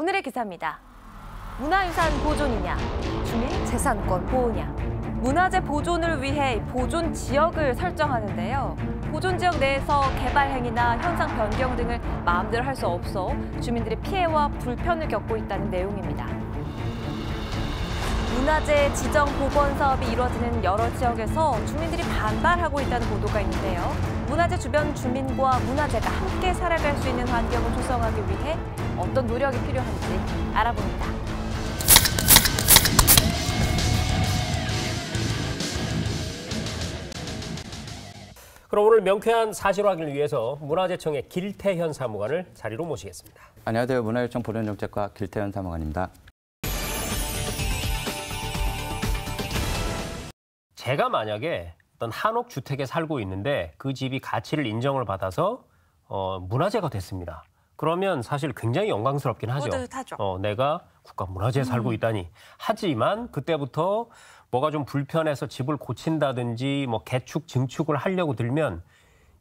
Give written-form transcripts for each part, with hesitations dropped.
오늘의 기사입니다. 문화유산 보존이냐, 주민 재산권 보호냐. 문화재 보존을 위해 보존 지역을 설정하는데요. 보존 지역 내에서 개발 행위나 현상 변경 등을 마음대로 할 수 없어 주민들의 피해와 불편을 겪고 있다는 내용입니다. 문화재 지정 복원 사업이 이루어지는 여러 지역에서 주민들이 반발하고 있다는 보도가 있는데요. 문화재 주변 주민과 문화재가 함께 살아갈 수 있는 환경을 조성하기 위해 어떤 노력이 필요한지 알아봅니다. 그럼 오늘 명쾌한 사실 확인을 위해서 문화재청의 길태현 사무관을 자리로 모시겠습니다. 안녕하세요. 문화유청 보존정책과 길태현 사무관입니다. 제가 만약에 어떤 한옥 주택에 살고 있는데 그 집이 가치를 인정을 받아서 문화재가 됐습니다. 그러면 사실 굉장히 영광스럽긴 하죠. 뿌듯하죠. 내가 국가문화재에 살고 있다니. 하지만 그때부터 뭐가 좀 불편해서 집을 고친다든지 뭐 개축, 증축을 하려고 들면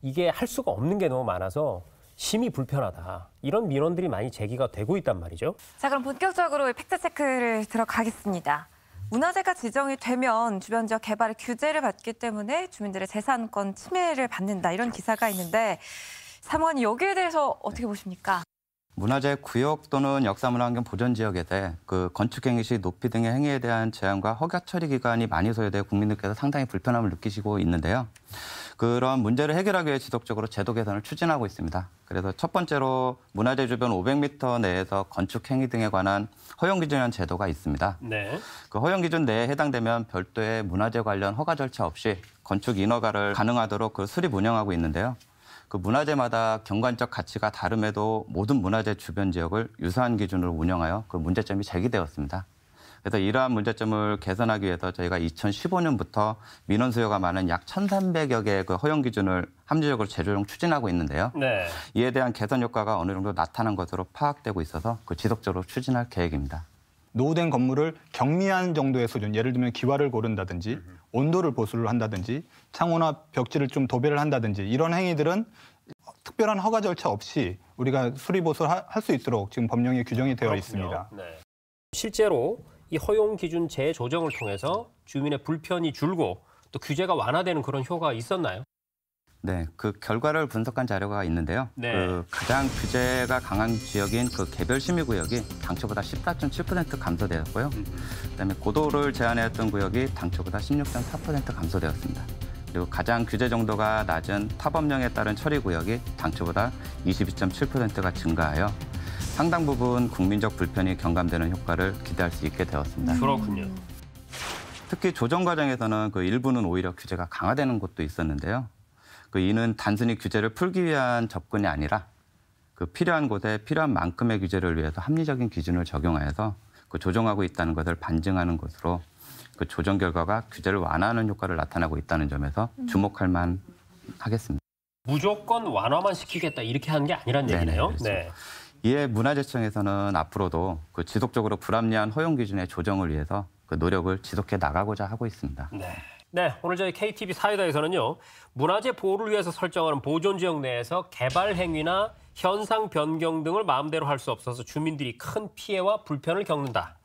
이게 할 수가 없는 게 너무 많아서 심히 불편하다. 이런 민원들이 많이 제기가 되고 있단 말이죠. 자, 그럼 본격적으로 팩트체크를 들어가겠습니다. 문화재가 지정이 되면 주변 지역 개발의 규제를 받기 때문에 주민들의 재산권 침해를 받는다. 이런 기사가 있는데 사무관님 여기에 대해서 어떻게 보십니까? 문화재 구역 또는 역사문화환경 보존지역에서 그 건축행위 시 높이 등의 행위에 대한 제한과 허가 처리 기간이 많이 소요돼 국민들께서 상당히 불편함을 느끼시고 있는데요. 그런 문제를 해결하기 위해 지속적으로 제도 개선을 추진하고 있습니다. 그래서 첫 번째로 문화재 주변 500m 내에서 건축행위 등에 관한 허용기준이라는 제도가 있습니다. 네. 그 허용기준 내에 해당되면 별도의 문화재 관련 허가 절차 없이 건축 인허가를 가능하도록 그 수립 운영하고 있는데요. 그 문화재마다 경관적 가치가 다름에도 모든 문화재 주변 지역을 유사한 기준으로 운영하여 그 문제점이 제기되었습니다. 그래서 이러한 문제점을 개선하기 위해서 저희가 2015년부터 민원 수요가 많은 약 1,300여 개의 그 허용 기준을 합리적으로 재조정 추진하고 있는데요. 네. 이에 대한 개선 효과가 어느 정도 나타난 것으로 파악되고 있어서 그 지속적으로 추진할 계획입니다. 노후된 건물을 경미한 정도의 수준, 예를 들면 기와를 고른다든지 온도를 보수를 한다든지 창호나 벽지를 좀 도배를 한다든지 이런 행위들은 특별한 허가 절차 없이 우리가 수리보수를 할 수 있도록 지금 법령에 규정이 되어 그렇군요. 있습니다. 네. 실제로 이 허용 기준 재조정을 통해서 주민의 불편이 줄고 또 규제가 완화되는 그런 효과가 있었나요? 네, 그 결과를 분석한 자료가 있는데요. 네. 그 가장 규제가 강한 지역인 그 개별 심의 구역이 당초보다 14.7% 감소되었고요. 그다음에 고도를 제한했던 구역이 당초보다 16.4% 감소되었습니다. 그리고 가장 규제 정도가 낮은 타법령에 따른 처리 구역이 당초보다 22.7%가 증가하여 상당 부분 국민적 불편이 경감되는 효과를 기대할 수 있게 되었습니다. 그렇군요. 특히 조정 과정에서는 그 일부는 오히려 규제가 강화되는 곳도 있었는데요. 그 이는 단순히 규제를 풀기 위한 접근이 아니라 그 필요한 곳에 필요한 만큼의 규제를 위해서 합리적인 기준을 적용하여서 그 조정하고 있다는 것을 반증하는 것으로 그 조정 결과가 규제를 완화하는 효과를 나타나고 있다는 점에서 주목할 만하겠습니다. 무조건 완화만 시키겠다 이렇게 하는 게 아니란 네네, 얘기네요. 그렇죠. 네. 이에 문화재청에서는 앞으로도 그 지속적으로 불합리한 허용 기준의 조정을 위해서 그 노력을 지속해 나가고자 하고 있습니다. 네. 네, 오늘 저희 KTV 사유다에서는요. 문화재 보호를 위해서 설정하는 보존지역 내에서 개발 행위나 현상 변경 등을 마음대로 할 수 없어서 주민들이 큰 피해와 불편을 겪는다.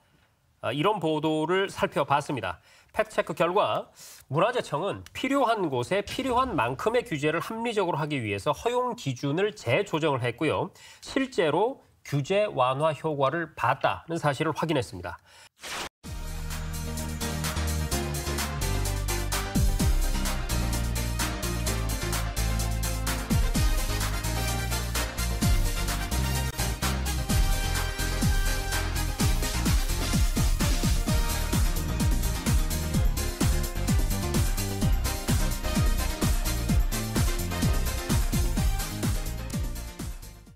이런 보도를 살펴봤습니다. 팩트체크 결과 문화재청은 필요한 곳에 필요한 만큼의 규제를 합리적으로 하기 위해서 허용 기준을 재조정을 했고요. 실제로 규제 완화 효과를 봤다는 사실을 확인했습니다.